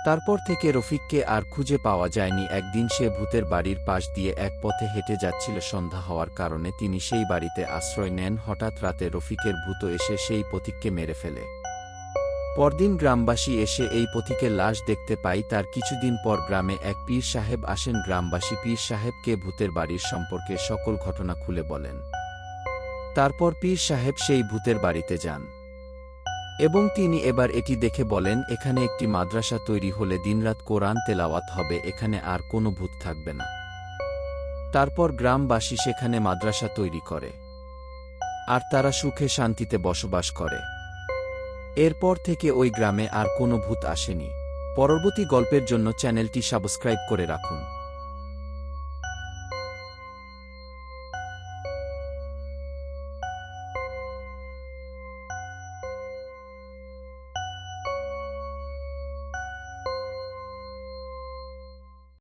তারপর থেকে রফিককে আর খুঁজে পাওয়া যায়নি। একদিন সে ভূতের বাড়ির পাশ দিয়ে এক পথে হেঁটে যাচ্ছিল। সন্ধ্যা হওয়ার কারণে তিনি সেই বাড়িতে আশ্রয় নেন। হঠাৎ রাতে রফিকের ভূত এসে সেই পথিককে মেরে ফেলে। পরদিন গ্রামবাসী এসে এই পথিকের লাশ দেখতে পায়। তার কিছুদিন পর গ্রামে এক পীর সাহেব আসেন। গ্রামবাসী পীর সাহেবকে ভূতের বাড়ির সম্পর্কে সকল ঘটনা খুলে বলেন। তারপর পীর সাহেব সেই ভূতের বাড়িতে যান এবং তিনি এবার এটি দেখে বলেন, এখানে একটি মাদ্রাসা তৈরি হলে দিনরাত কোরআন তেলাওয়াত হবে, এখানে আর কোনো ভূত থাকবে না। তারপর গ্রামবাসী সেখানে মাদ্রাসা তৈরি করে আর তারা সুখে শান্তিতে বসবাস করে। এরপর থেকে ওই গ্রামে আর কোনো ভূত আসেনি। পরবর্তী গল্পের জন্য চ্যানেলটি সাবস্ক্রাইব করে রাখুন।